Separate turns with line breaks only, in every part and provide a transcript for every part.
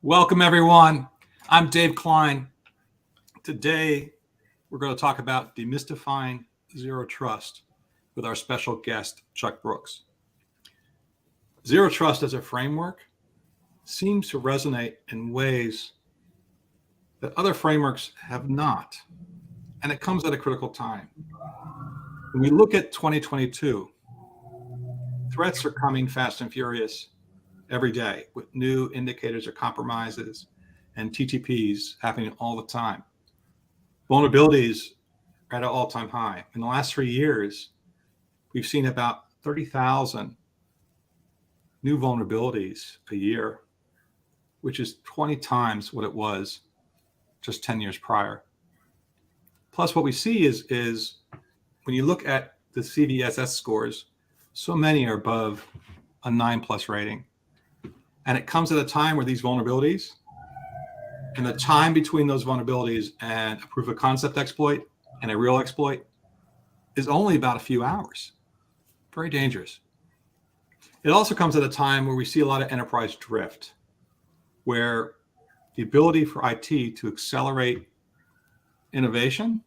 Welcome, everyone. I'm Dave Klein. Today, we're going to talk about demystifying zero trust with our special guest, Chuck Brooks. Zero trust as a framework seems to resonate in ways that other frameworks have not, and it comes at a critical time. When we look at 2022, threats are coming fast and furious every day with new indicators of compromises and TTPs happening all the time. Vulnerabilities are at an all-time high. In the last 3 years, we've seen about 30,000 new vulnerabilities a year, which is 20 times what it was just 10 years prior. Plus, what we see is when you look at the CVSS scores, so many are above a 9+ rating. And it comes at a time where these vulnerabilities and the time between those vulnerabilities and a proof of concept exploit and a real exploit is only about a few hours. Very dangerous. It also comes at a time where we see a lot of enterprise drift, where the ability for IT to accelerate innovation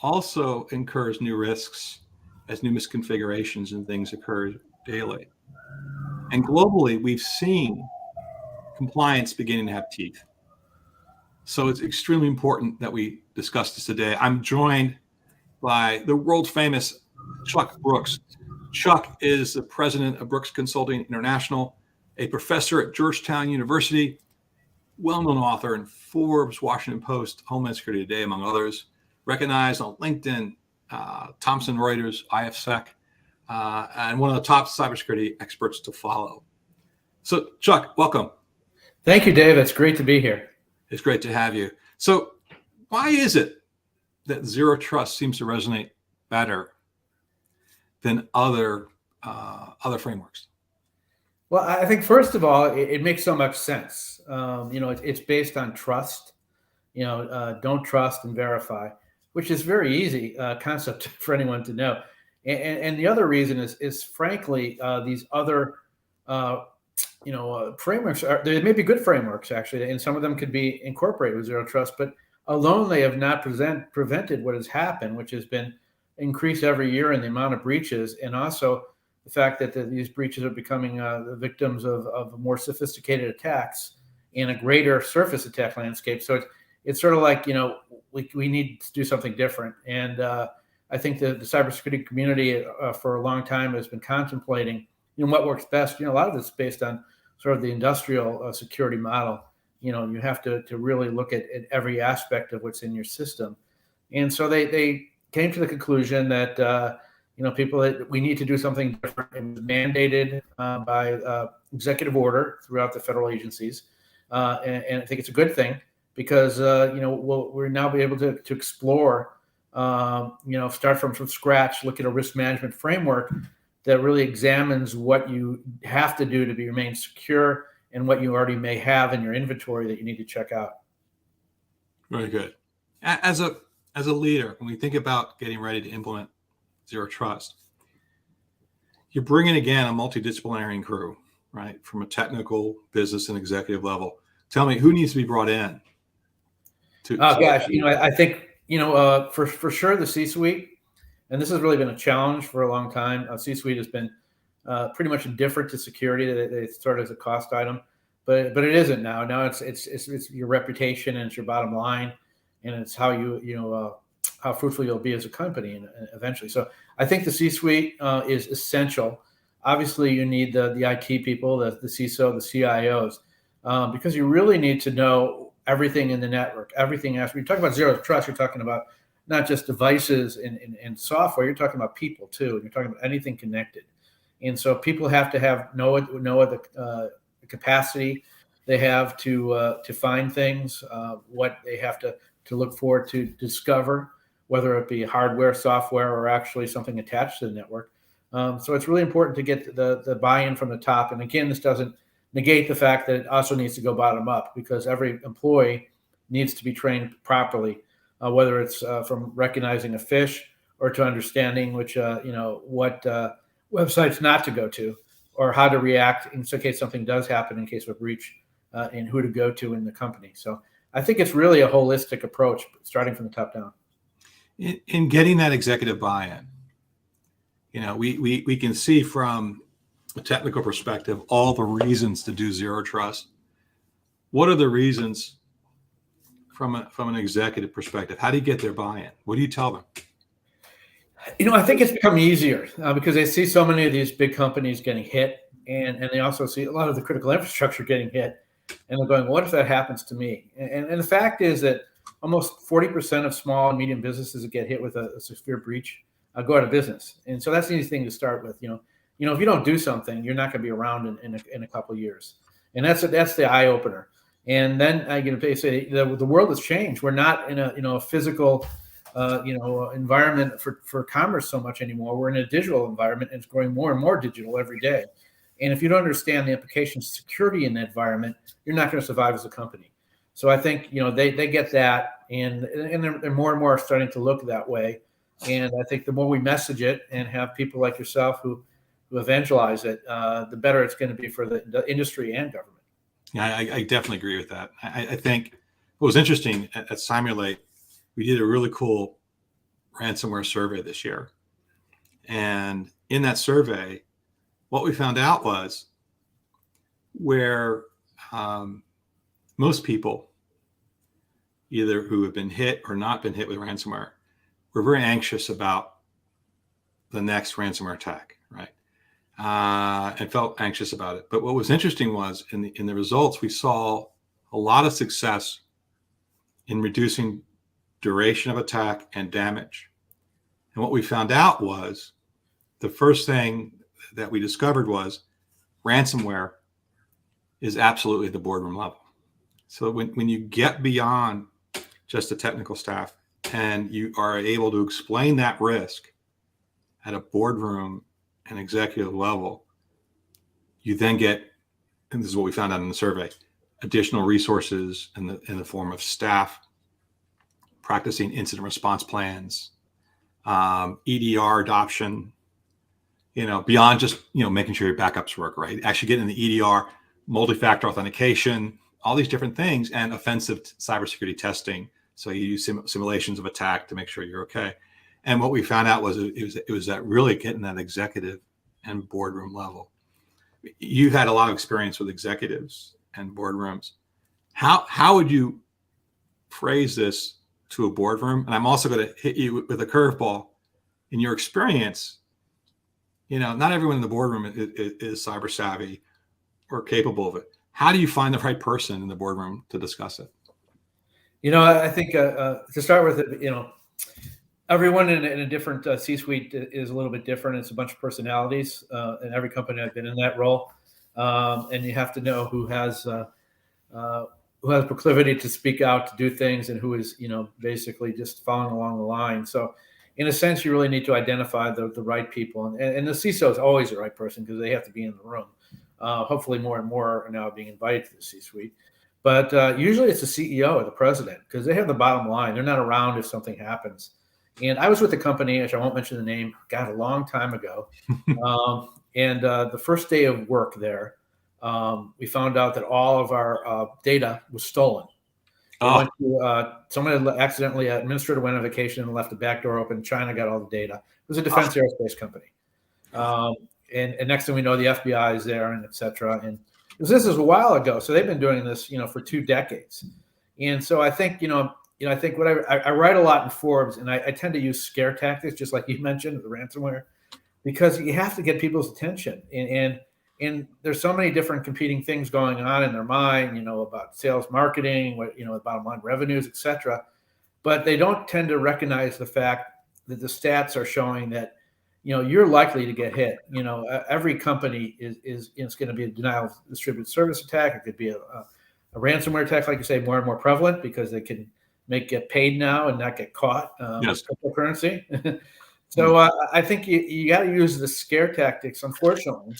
also incurs new risks as new misconfigurations and things occur daily. And globally, we've seen compliance beginning to have teeth. So it's extremely important that we discuss this today. I'm joined by the world famous Chuck Brooks. Chuck is the president of Brooks Consulting International, a professor at Georgetown University, well-known author in Forbes, Washington Post, Homeland Security Today, among others, recognized on LinkedIn, Thomson Reuters, IFSec, and one of the top cybersecurity experts to follow. So, Chuck, welcome.
Thank you, Dave. It's great to be here.
It's great to have you. So, why is it that zero trust seems to resonate better than other frameworks?
Well, I think first of all, it makes so much sense. It's based on trust. Don't trust and verify, which is very easy concept for anyone to know. And the other reason is frankly, these other, frameworks they may be good frameworks actually, and some of them could be incorporated with zero trust, but alone they have not prevented what has happened, which has been increased every year in the amount of breaches, and also the fact that these breaches are becoming the victims of more sophisticated attacks and a greater surface attack landscape. So it's sort of like, we need to do something different. And I think the cybersecurity community for a long time has been contemplating, what works best. A lot of this is based on sort of the industrial security model. You have to really look at every aspect of what's in your system. And so they came to the conclusion that, we need to do something different. It was mandated by executive order throughout the federal agencies. And I think it's a good thing because, we'll now be able to explore, start from scratch, look at a risk management framework that really examines what you have to do to remain secure and what you already may have in your inventory that you need to check out.
Very good. As a leader, when we think about getting ready to implement zero trust, you're bringing again a multidisciplinary crew, right? From a technical, business, and executive level. Tell me, who needs to be brought in?
I think, for sure the CSuite, and this has really been a challenge for a long time. CSuite has been pretty much indifferent to security. They started as a cost item, but it isn't now. Now it's your reputation and it's your bottom line, and it's how how fruitful you'll be as a company and eventually. So I think the C-suite is essential. Obviously, you need the IT people, the CISO, the CIOs, because you really need to know everything in the network, everything else. When you talk about zero trust, you're talking about not just devices and software, you're talking about people too. And you're talking about anything connected. And so people have to know the capacity they have to find things, what they have to look for to discover, whether it be hardware, software, or actually something attached to the network. So it's really important to get the buy-in from the top. And again, this doesn't negate the fact that it also needs to go bottom up, because every employee needs to be trained properly, whether it's from recognizing a phish or to understanding what websites not to go to, or how to react in case something does happen in case of a breach and who to go to in the company. So I think it's really a holistic approach, starting from the top down.
In getting that executive buy-in, we can see from a technical perspective all the reasons to do zero trust. What are the reasons from an executive perspective? How do you get their buy-in? What do you tell them?
I think it's become easier because they see so many of these big companies getting hit, and they also see a lot of the critical infrastructure getting hit, and they're going, what if that happens to me? And the fact is that almost 40% of small and medium businesses that get hit with a severe breach go out of business. And so that's the easy thing to start with. If you don't do something, you're not going to be around in a couple of years. And that's the eye opener. And then they say the world has changed. We're not in a physical environment for commerce so much anymore. We're in a digital environment, and it's growing more and more digital every day. And if you don't understand the implications of security in that environment, you're not going to survive as a company. So I think they get that, and they're more and more starting to look that way. And I think the more we message it and have people like yourself who evangelize it, the better it's going to be for the industry and government.
Yeah, I definitely agree with that. I think what was interesting at Cymulate, we did a really cool ransomware survey this year. And in that survey, what we found out was where most people, either who have been hit or not been hit with ransomware, were very anxious about the next ransomware attack, right? And felt anxious about it. But what was interesting was in the results, we saw a lot of success in reducing duration of attack and damage. And what we found out was the first thing that we discovered was ransomware is absolutely at the boardroom level. So when you get beyond just the technical staff and you are able to explain that risk at a boardroom and executive level, you then get, and this is what we found out in the survey, additional resources in the form of staff practicing incident response plans, EDR adoption, beyond just, making sure your backups work, right? Actually getting the EDR, multi-factor authentication, all these different things, and offensive cybersecurity testing. So you use simulations of attack to make sure you're okay. And what we found out was it was that really getting that executive and boardroom level. You've had a lot of experience with executives and boardrooms. How would you phrase this to a boardroom? And I'm also going to hit you with a curveball. In your experience, not everyone in the boardroom is cyber savvy or capable of it. How do you find the right person in the boardroom to discuss it?
I think to start with, everyone in a different C-suite is a little bit different. It's a bunch of personalities, in every company I've been in that role, and you have to know who has proclivity to speak out, to do things, and who is basically just following along the line. So, in a sense, you really need to identify the right people, and the CISO is always the right person because they have to be in the room. Hopefully, more and more are now being invited to the C-suite. But usually it's the CEO or the president because they have the bottom line. They're not around if something happens. And I was with a company, which I won't mention the name, a long time ago. And the first day of work there, we found out that all of our data was stolen. Someone had accidentally, administrator went on vacation and left the back door open. China got all the data. It was a defense aerospace company. And next thing we know, the FBI is there, and et cetera. And this is a while ago, so they've been doing this, for 2 decades. And so I think, I think I write a lot in Forbes, and I tend to use scare tactics, just like you mentioned, the ransomware, because you have to get people's attention. And there's so many different competing things going on in their mind, about sales, marketing, bottom line revenues, et cetera. But they don't tend to recognize the fact that the stats are showing that you're likely to get hit. Every company is going to be a denial of distributed service attack. It could be a ransomware attack, like you say, more and more prevalent because they can get paid now and not get caught with cryptocurrency. So I think you got to use the scare tactics, unfortunately,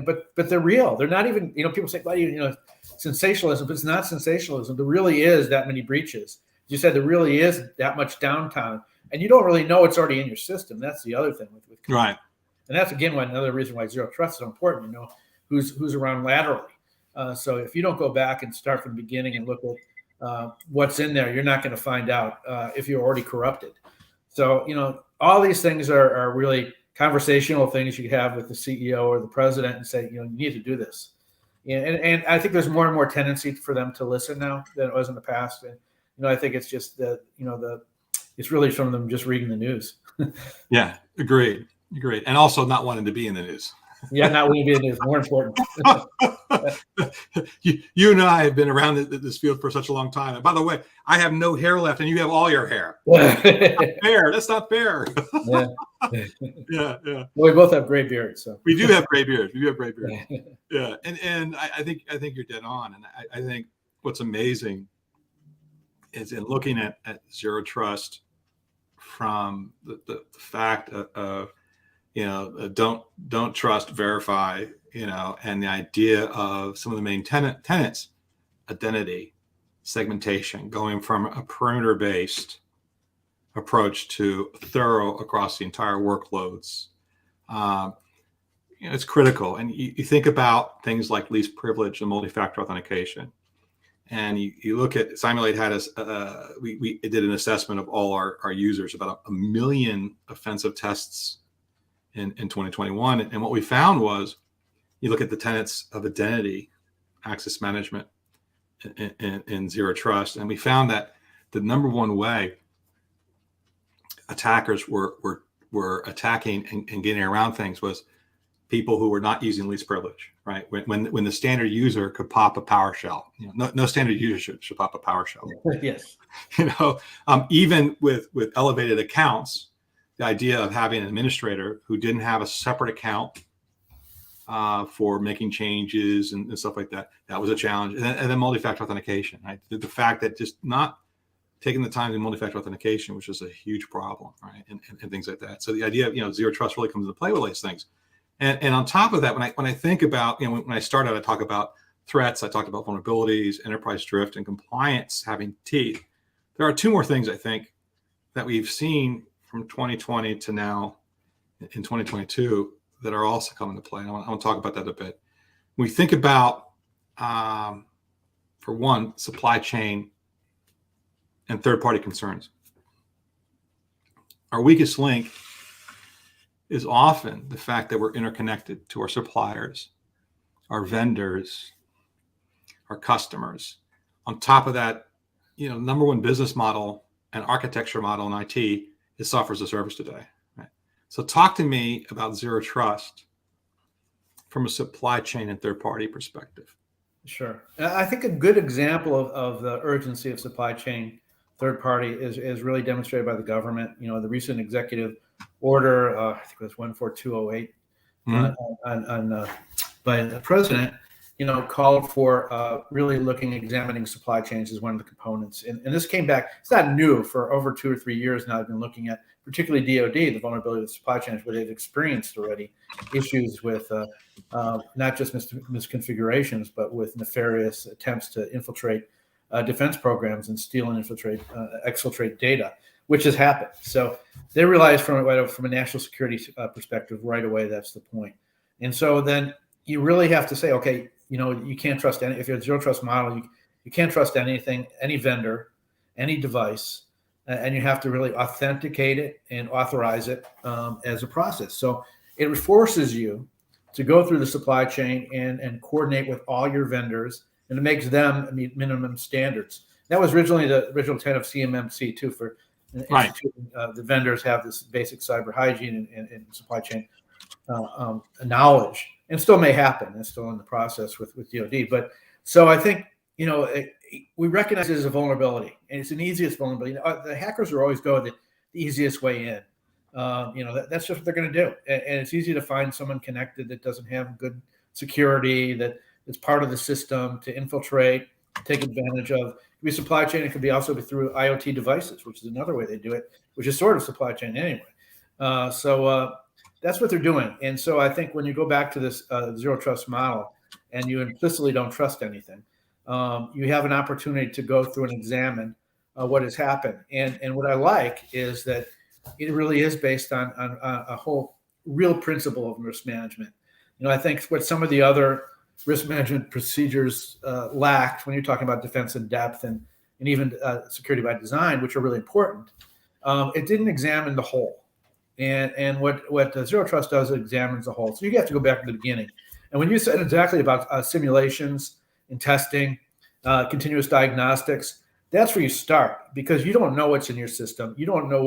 but they're real. They're not even people say, well, sensationalism, but it's not sensationalism. There really is that many breaches. As you said, there really is that much downtime. And you don't really know it's already in your system. That's the other thing with
right.
And that's again another reason why zero trust is so important. Who's around laterally. So if you don't go back and start from the beginning and look at what's in there, you're not going to find out if you're already corrupted. So, all these things are really conversational things you have with the CEO or the president and say, you need to do this. And I think there's more and more tendency for them to listen now than it was in the past. And, I think it's just that, it's really from them just reading the news.
Yeah, agreed. And also not wanting to be in the news.
Yeah, not wanting to be in the news, more important.
You and I have been around this field for such a long time. And by the way, I have no hair left and you have all your hair. That's not fair.
Yeah.
Yeah.
Well, we both have gray beards. So
we do have gray beards. Yeah. And I think you're dead on. And I think what's amazing is in looking at zero trust from the fact of don't trust, verify, and the idea of some of the main tenets, identity, segmentation, going from a perimeter-based approach to thorough across the entire workloads. It's critical. And you think about things like least privilege and multi-factor authentication. And you look at Cymulate had us, we did an assessment of all our users, about 1 million offensive tests in 2021. And what we found was, you look at the tenets of identity, access management, and zero trust, and we found that the number one way attackers were attacking and getting around things was people who were not using least privilege, right? When the standard user could pop a PowerShell, no standard user should pop a PowerShell.
Yes.
Even with elevated accounts, the idea of having an administrator who didn't have a separate account for making changes and stuff like that was a challenge. And then multi-factor authentication, right? The fact that just not taking the time to multi-factor authentication, which is a huge problem, right? And things like that. So the idea of zero trust really comes into play with these things. And on top of that, when I think about, when I started, I talk about threats, I talked about vulnerabilities, enterprise drift, and compliance having teeth. There are two more things I think that we've seen from 2020 to now in 2022 that are also coming to play. And I want to talk about that a bit. When we think about, for one, supply chain and third-party concerns. Our weakest link is often the fact that we're interconnected to our suppliers, our vendors, our customers. On top of that, number one business model and architecture model in IT is software as a service today. Right? So talk to me about zero trust from a supply chain and third-party perspective.
Sure. I think a good example of the urgency of supply chain third party is really demonstrated by the government. The recent executive order, I think it was 14208, by the president, called for really examining supply chains as one of the components. And this came back, it's not new, for over 2 or 3 years now. I've been looking at particularly DoD, the vulnerability of the supply chains, where they've experienced already issues with not just misconfigurations, but with nefarious attempts to infiltrate defense programs and steal and exfiltrate data, which has happened. So they realized from a national security perspective right away, that's the point. And so then you really have to say, okay, you can't trust if you're a zero trust model, you can't trust anything, any vendor, any device, and you have to really authenticate it and authorize it as a process. So it forces you to go through the supply chain and coordinate with all your vendors, and it makes them meet minimum standards. That was originally the original intent of CMMC too, for
right.
The vendors have this basic cyber hygiene and supply chain knowledge, and still may happen. It's still in the process with DoD. But so I think, we recognize it as a vulnerability, and it's an easiest vulnerability. The hackers will always go the easiest way in. That's just what they're going to do. And it's easy to find someone connected that doesn't have good security, that is part of the system, to infiltrate, take advantage of. It could be supply chain. It could be also through IoT devices, which is another way they do it, which is sort of supply chain anyway. So that's what they're doing. And so I think when you go back to this zero trust model and you implicitly don't trust anything, you have an opportunity to go through and examine what has happened. And what I like is that it really is based on a whole real principle of risk management. I think what some of the other risk management procedures lacked when you're talking about defense in depth and even security by design, which are really important. It didn't examine the whole. And what Zero Trust does, it examines the whole. So you have to go back to the beginning. And when you said exactly about simulations and testing, continuous diagnostics, that's where you start, because you don't know what's in your system. You don't know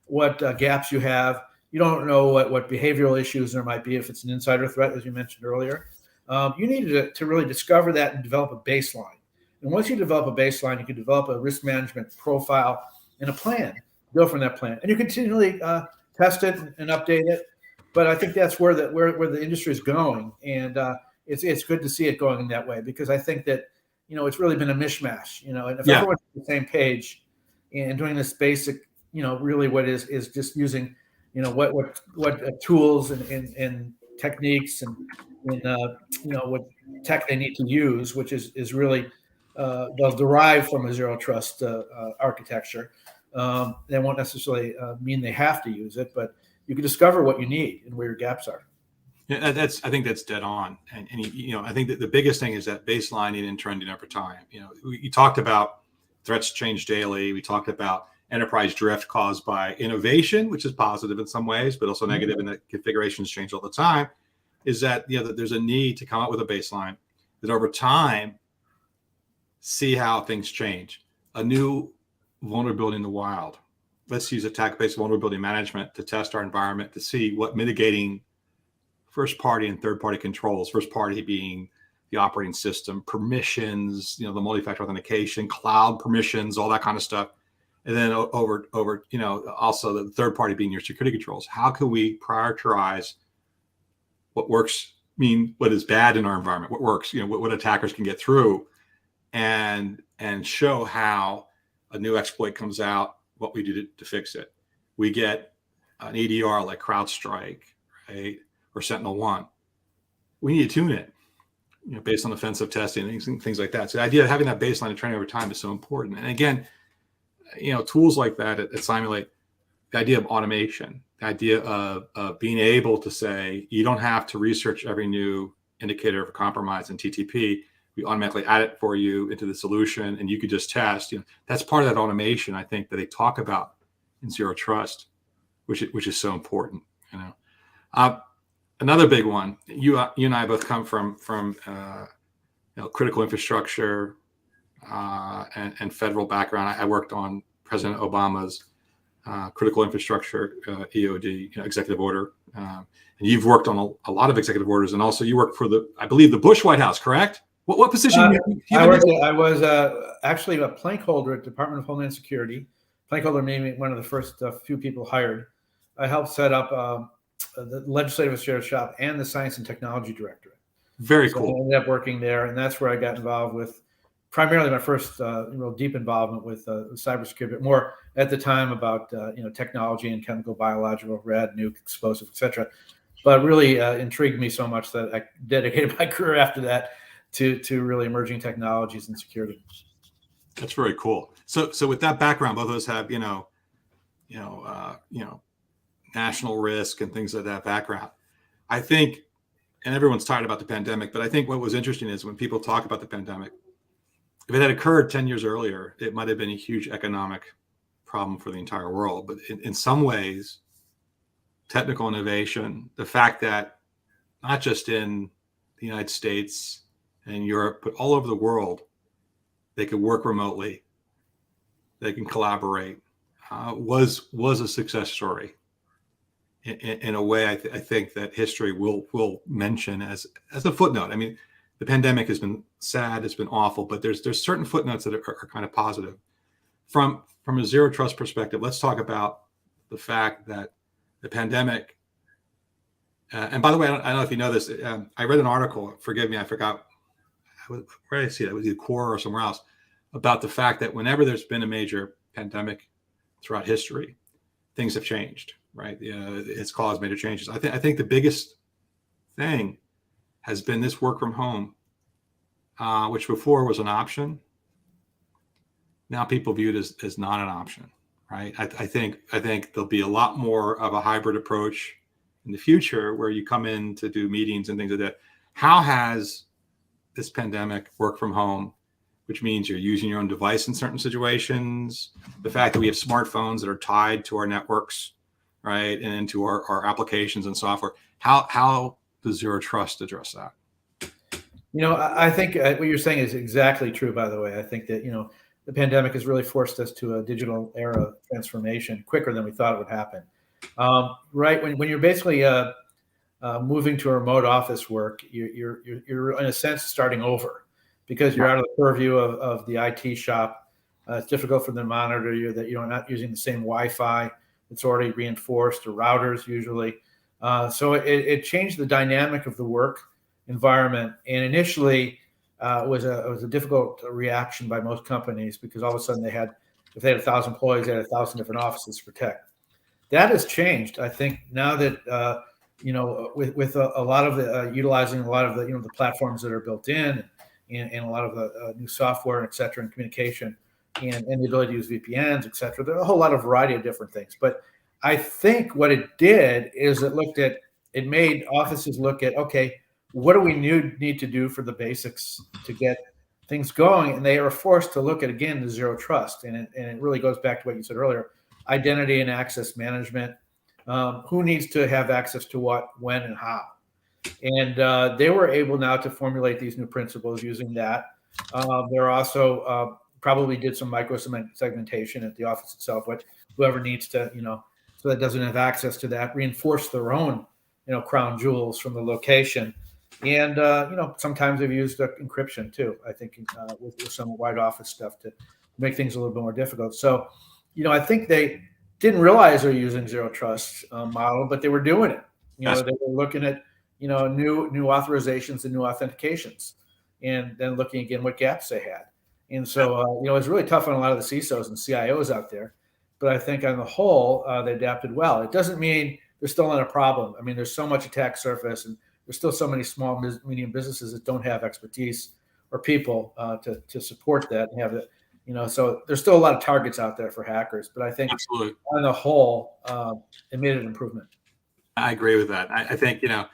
what gaps you have. You don't know what behavioral issues there might be if it's an insider threat, as you mentioned earlier. You need to really discover that and develop a baseline. And once you develop a baseline, you can develop a risk management profile and a plan. Go from that plan, and you continually test it and update it. But I think that's where the industry is going, and it's good to see it going in that way, because I think that it's really been a mishmash. And if everyone's on the same page and doing this basic, really what is just using, what tools and techniques and what tech they need to use, which is really they'll derive from a zero trust architecture. They won't necessarily mean they have to use it, but you can discover what you need and where your gaps are.
Yeah, I think that's dead on. And I think that the biggest thing is that baselining and trending over time. You talked about threats change daily. We talked about enterprise drift caused by innovation, which is positive in some ways, but also negative in that configurations change all the time. Is that that there's a need to come up with a baseline that over time see how things change. A new vulnerability in the wild. Let's use attack-based vulnerability management to test our environment to see what mitigating first-party and third-party controls. First-party being the operating system, permissions, the multi-factor authentication, cloud permissions, all that kind of stuff. And then over also the third-party being your security controls. How can we prioritize what works, what is bad in our environment, what works, what attackers can get through, and show how a new exploit comes out, what we do to fix it. We get an EDR like CrowdStrike, right, or SentinelOne. We need to tune it, based on offensive testing and things like that. So the idea of having that baseline of training over time is so important. And again, tools like that at Cymulate, the idea of automation, the idea of being able to say, you don't have to research every new indicator of a compromise in TTP. We automatically add it for you into the solution, and you could just test. That's part of that automation, I think, that they talk about in Zero Trust, which is so important. Another big one. You and I both come from critical infrastructure and federal background. I worked on President Obama's critical infrastructure EOD, executive order, and you've worked on a lot of executive orders, and also you worked for I believe the Bush White House, correct? What position?
I was actually a plank holder at Department of Homeland Security. Plank holder made me one of the first few people hired. I helped set up the Legislative Affairs Shop and the Science and Technology Directorate.
Very
so
cool.
I ended up working there, and that's where I got involved with primarily my first real deep involvement with cybersecurity, but more at the time about technology and chemical, biological, rad, nuke, explosive, etc. But really intrigued me so much that I dedicated my career after that to really emerging technologies and security.
That's very cool. So with that background, both of us have national risk and things like that background. I think, and everyone's tired about the pandemic, but I think what was interesting is when people talk about the pandemic, if it had occurred 10 years earlier, it might have been a huge economic problem for the entire world. But in some ways, technical innovation, the fact that not just in the United States and Europe, but all over the world, they could work remotely, they can collaborate, was a success story. In a way, I think that history will mention as a footnote. I mean, the pandemic has been sad, it's been awful, but there's certain footnotes that are kind of positive. From a zero trust perspective, let's talk about the fact that the pandemic. And by the way, I don't know if you know this. I read an article. Forgive me, I forgot where did I see it. It was either Core or somewhere else, about the fact that whenever there's been a major pandemic throughout history, things have changed. Right? It's caused major changes. I think the biggest thing has been this work from home, which before was an option. Now people view it as not an option, right? I think there'll be a lot more of a hybrid approach in the future where you come in to do meetings and things like that. How has this pandemic, work from home, which means you're using your own device in certain situations, the fact that we have smartphones that are tied to our networks, right, and into our applications and software, how does Zero Trust address that?
I think what you're saying is exactly true, by the way. I think that, the pandemic has really forced us to a digital era transformation quicker than we thought it would happen. Right. When you're basically moving to a remote office work, you're in a sense starting over because you're out of the purview of the IT shop. It's difficult for them to monitor you, that you're not using the same Wi-Fi. It's already reinforced, or routers usually. So it changed the dynamic of the work environment. And initially, it was a difficult reaction by most companies because all of a sudden if they had 1,000 employees, they had 1,000 different offices to protect. That has changed. I think now that with a lot of the utilizing a lot of the platforms that are built in and a lot of the new software, et cetera, and communication and the ability to use VPNs, et cetera. There are a whole lot of variety of different things. But I think what it did is it made offices look at, okay, what do we need to do for the basics to get things going? And they are forced to look at, again, the Zero Trust. And it really goes back to what you said earlier, identity and access management. Who needs to have access to what, when, and how? And they were able now to formulate these new principles using that. They're also probably did some micro segmentation at the office itself, but whoever needs to, so that doesn't have access to that, reinforce their own, crown jewels from the location. And, sometimes they've used encryption too, I think, with some wide office stuff to make things a little bit more difficult. So, I think they didn't realize they're using Zero Trust model, but they were doing it. They were looking at, new authorizations and new authentications, and then looking again what gaps they had. And so, it's really tough on a lot of the CISOs and CIOs out there. But I think on the whole, they adapted well. It doesn't mean they're still in a problem. I mean, there's so much attack surface, and there's still so many small, medium businesses that don't have expertise or people to support that and have it. So there's still a lot of targets out there for hackers. But I think
Absolutely.
On the whole, it made an improvement.
I agree with that. I think, I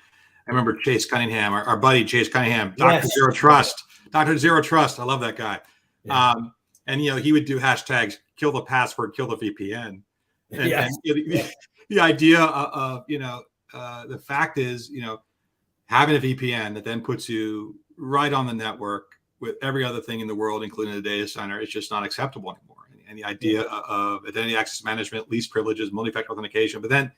remember Chase Cunningham, our buddy Chase Cunningham, Dr.
Yes.
Zero Trust, Dr. Zero Trust. I love that guy.
Yeah.
And, he would do hashtags, kill the password, kill the VPN. And,
Yes.
and the idea of, the fact is, having a VPN that then puts you right on the network with every other thing in the world, including the data center, it's just not acceptable anymore. And the idea of identity access management, least privileges, multi-factor authentication, but then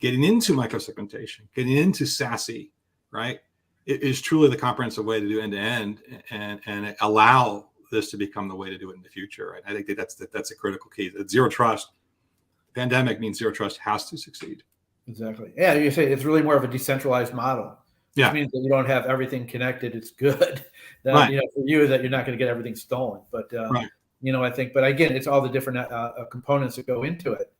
getting into microsegmentation, getting into SASE, right? It is truly the comprehensive way to do end-to-end and allow this to become the way to do it in the future. Right? I think that's a critical key. That Zero Trust pandemic means Zero Trust has to succeed.
Exactly. Yeah, you say it's really more of a decentralized model.
Yeah.
Which means that you don't have everything connected. It's good. That,
right.
For you, that you're not going to get everything stolen. But
right.
I think. But again, it's all the different components that go into it.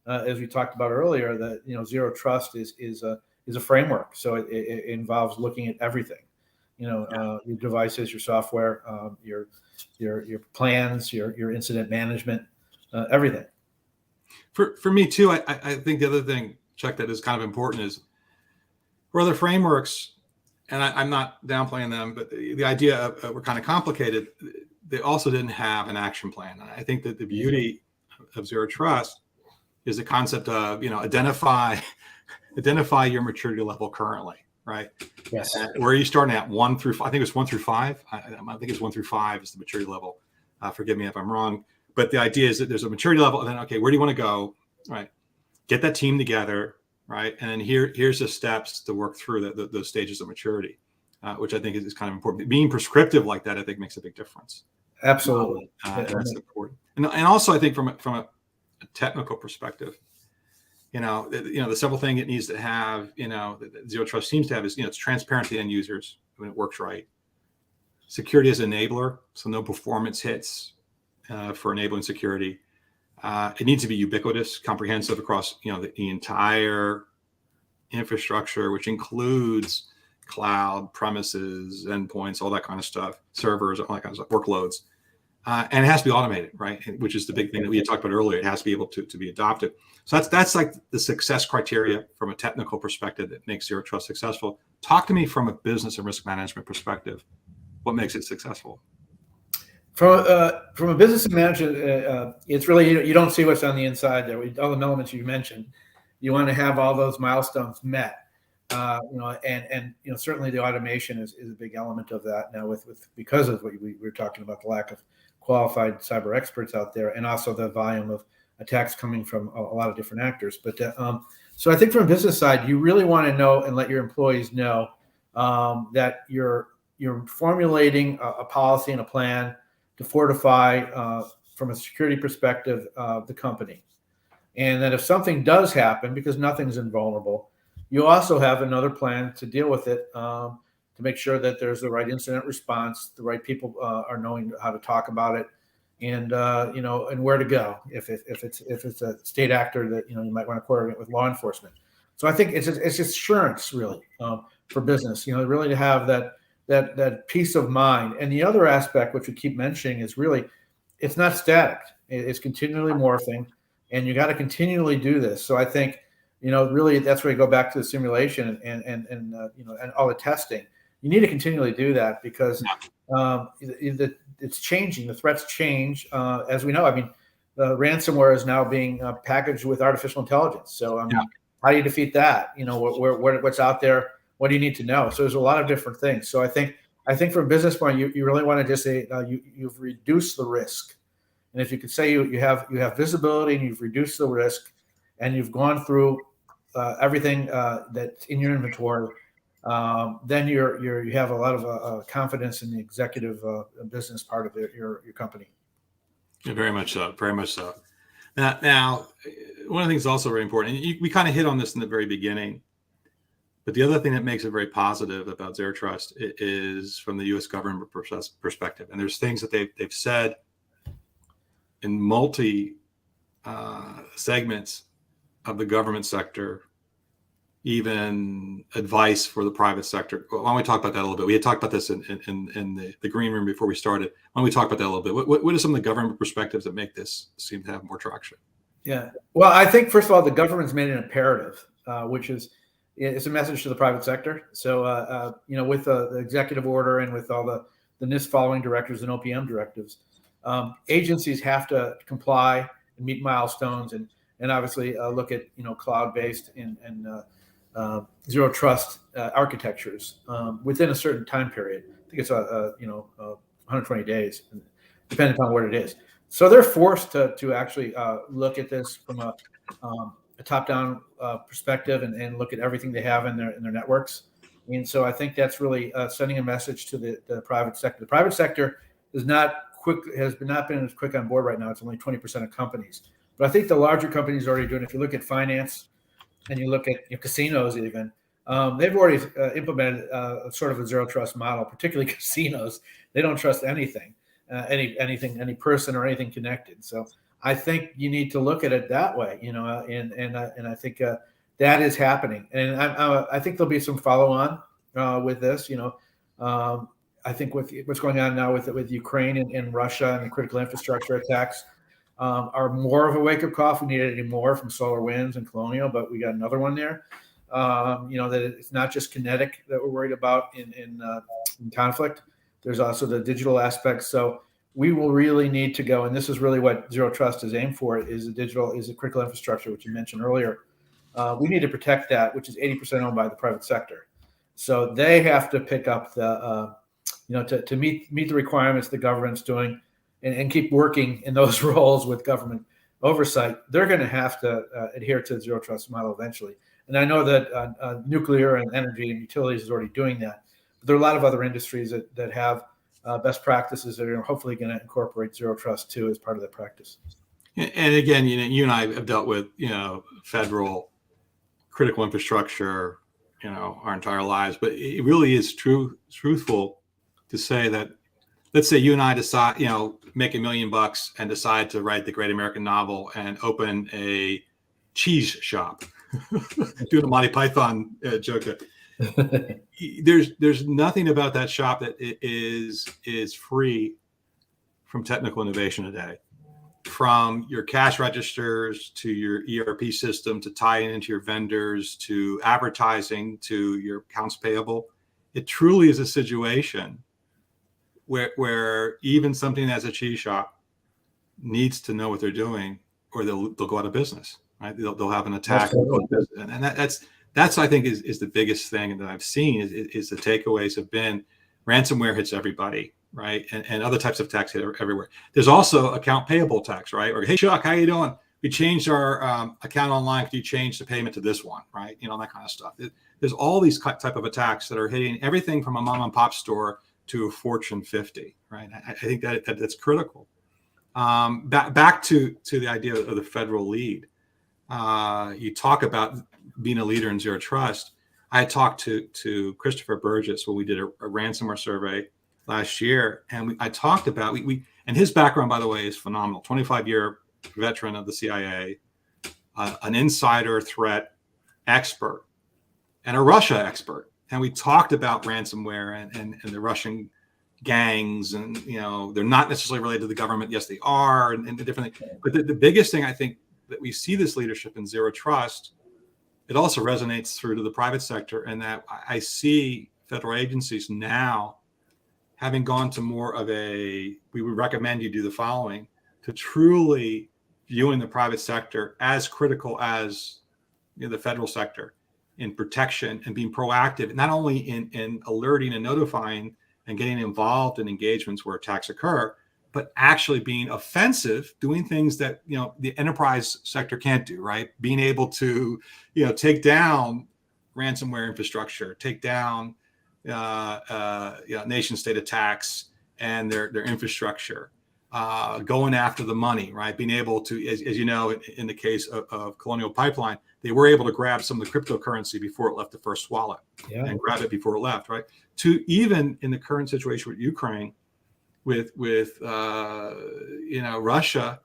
As we talked about earlier, that Zero Trust is a framework. So it involves looking at everything. Your devices, your software, your plans, your incident management, everything.
For me too, I think the other thing, Chuck, that is kind of important is for other frameworks, and I'm not downplaying them, but the idea of were kind of complicated. They also didn't have an action plan. And I think that the beauty of Zero Trust is the concept of, identify your maturity level currently, right?
Yes.
Where are you starting at? 1 through 5? I think it's 1 through 5. I think it's 1 through 5 is the maturity level. Forgive me if I'm wrong. But the idea is that there's a maturity level, and then, okay, where do you want to go? Right. Get that team together, right? And then here's the steps to work through those stages of maturity, which I think is kind of important. Being prescriptive like that, I think, makes a big difference.
Absolutely.
That's important. And also, I think from a technical perspective, the several things it needs to have, that Zero Trust seems to have is, it's transparent to end users when it works right. Security as an enabler, so no performance hits for enabling security. It needs to be ubiquitous, comprehensive across, the entire infrastructure, which includes cloud, premises, endpoints, all that kind of stuff, servers, all that kind of stuff, workloads. And it has to be automated, right? Which is the big thing that we had talked about earlier. It has to be able to be adopted. So that's like the success criteria from a technical perspective that makes Zero Trust successful. Talk to me from a business and risk management perspective. what makes it successful?
From a business management, it's really you don't see what's on the inside there. All the elements you mentioned, you want to have all those milestones met. And certainly the automation is a big element of that now with because of what we were talking about, the lack of qualified cyber experts out there, and also the volume of attacks coming from a lot of different actors. But so I think from a business side, you really want to know and let your employees know that you're formulating a policy and a plan to fortify from a security perspective the company, and that if something does happen, because nothing's invulnerable, you also have another plan to deal with it, to make sure that there's the right incident response, the right people are knowing how to talk about it, and and where to go if it's a state actor that you might want to coordinate with law enforcement. So I think it's assurance really for business, really to have that peace of mind. And the other aspect, which we keep mentioning, is really it's not static; it's continually morphing, and you got to continually do this. So I think. Really, that's where you go back to the simulation and all the testing. You need to continually do that because it's changing. The threats change, as we know. I mean, the ransomware is now being packaged with artificial intelligence. So, how do you defeat that? What's out there? What do you need to know? So, there's a lot of different things. So, I think from a business point, you really want to just say you've reduced the risk, and if you could say you have visibility and you've reduced the risk, and you've gone through everything that's in your inventory, then you have a lot of confidence in the executive business part of your company.
Yeah, very much so. Very much so. Now, one of the things also very important, and we kind of hit on this in the very beginning, but the other thing that makes it very positive about Zero Trust is from the U.S. government perspective. And there's things that they've said in multi segments of the government sector, even advice for the private sector. Why don't we talk about that a little bit? We had talked about this in the green room before we started. Why don't we talk about that a little bit? What are some of the government perspectives that make this seem to have more traction?
Yeah. Well, I think, first of all, the government's made an imperative, which is it's a message to the private sector. So, with the executive order and with all the NIST following directives and OPM directives, agencies have to comply and meet milestones and obviously look at cloud-based and zero trust architectures within a certain time period. I think it's 120 days, depending upon what it is. So they're forced to actually look at this from a top-down perspective and look at everything they have in their networks. And so I think that's really sending a message to the private sector. The private sector has not been as quick on board right now. It's only 20% of companies. But I think the larger companies are already doing it. If you look at finance and you look at casinos even, they've already implemented sort of a zero trust model, particularly casinos. They don't trust anything, any person or anything connected. So I think you need to look at it that way, and I think that is happening. And I think there'll be some follow on with this, I think with what's going on now with Ukraine and Russia and the critical infrastructure attacks, are more of a wake-up call. If we needed any more from SolarWinds and Colonial, but we got another one there. That it's not just kinetic that we're worried about in conflict. There's also the digital aspects. So we will really need to go, and this is really what Zero Trust is aimed for, is a critical infrastructure, which you mentioned earlier. We need to protect that, which is 80% owned by the private sector. So they have to pick up the, to meet the requirements the government's doing, and keep working in those roles with government oversight. They're going to have to adhere to the Zero Trust model eventually. And I know that nuclear and energy and utilities is already doing that. But there are a lot of other industries that have best practices that are hopefully going to incorporate Zero Trust too as part of that practice.
And again, you and I have dealt with, federal critical infrastructure, our entire lives. But it really is truthful to say that, let's say you and I decide, make $1 million and decide to write the great American novel and open a cheese shop, doing a Monty Python joke. There's nothing about that shop that is free from technical innovation today. From your cash registers to your ERP system, to tying into your vendors, to advertising, to your accounts payable. It truly is a situation where even something as a cheese shop needs to know what they're doing, or they'll go out of business. Right? They'll have an attack, and that's I think is the biggest thing that I've seen is the takeaways have been ransomware hits everybody, right? And other types of attacks hit everywhere. There's also account payable attacks, right? Or hey Chuck, how you doing? We changed our account online. Could you change the payment to this one, right? You know, that kind of stuff. There's all these type of attacks that are hitting everything from a mom and pop store to a Fortune 50, right? I think that's critical. Back to the idea of the federal lead. You talk about being a leader in zero trust. I talked to Christopher Burgess when we did a ransomware survey last year, and I talked about and his background, by the way, is phenomenal. 25-year veteran of the CIA, an insider threat expert, and a Russia expert. And we talked about ransomware and the Russian gangs, and you know they're not necessarily related to the government. Yes, they are, and the different things. But the biggest thing I think that we see this leadership in zero trust, it also resonates through to the private sector, and that I see federal agencies now having gone to more of a, we would recommend you do the following, to truly viewing the private sector as critical as the federal sector in protection and being proactive, not only in alerting and notifying and getting involved in engagements where attacks occur, but actually being offensive, doing things that the enterprise sector can't do, right? Being able to take down ransomware infrastructure, take down nation state attacks and their infrastructure, going after the money, right? Being able to, as you know, in the case of Colonial Pipeline, they were able to grab some of the cryptocurrency before it left the first wallet, and grab it before it left, right? To even in the current situation with Ukraine, with Russia,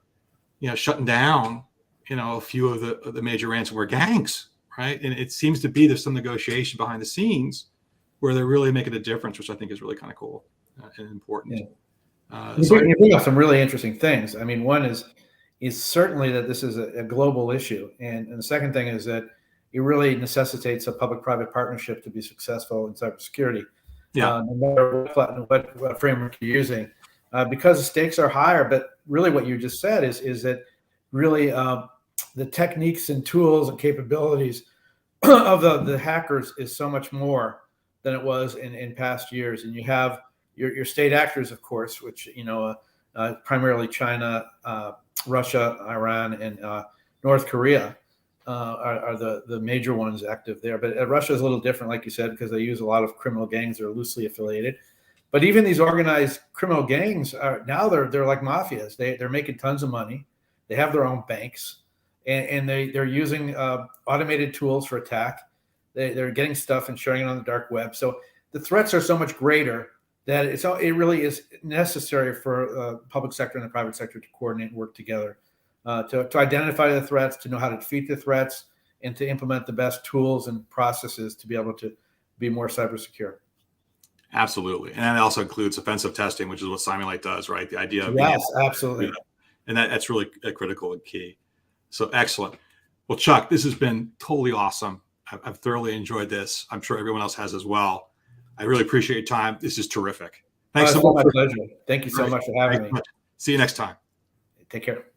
shutting down, a few of the major ransomware gangs, right? And it seems to be there's some negotiation behind the scenes where they're really making a difference, which I think is really kind of cool and important.
Yeah. You bring up some really interesting things. I mean, one is certainly that this is a global issue, and the second thing is that it really necessitates a public-private partnership to be successful in cybersecurity.
Yeah.
No matter what framework you're using, because the stakes are higher. But really, what you just said is that really the techniques and tools and capabilities of the hackers is so much more than it was in past years. And you have your state actors, of course, which primarily China, Russia, Iran, and North Korea are the major ones active there. But Russia is a little different, like you said, because they use a lot of criminal gangs that are loosely affiliated. But even these organized criminal gangs they're like mafias. They're making tons of money. They have their own banks, and they're using automated tools for attack. They're getting stuff and sharing it on the dark web. So the threats are so much greater that it really is necessary for public sector and the private sector to coordinate and work together to identify the threats, to know how to defeat the threats, and to implement the best tools and processes to be able to be more cyber secure.
Absolutely. And that also includes offensive testing, which is what Cymulate does, right? The idea of
absolutely.
And that's really critical and key. So excellent. Well, Chuck, this has been totally awesome. I've thoroughly enjoyed this. I'm sure everyone else has as well. I really appreciate your time. This is terrific. Thanks so much.
My pleasure. Thank you so much for having me.
See you next time.
Take care.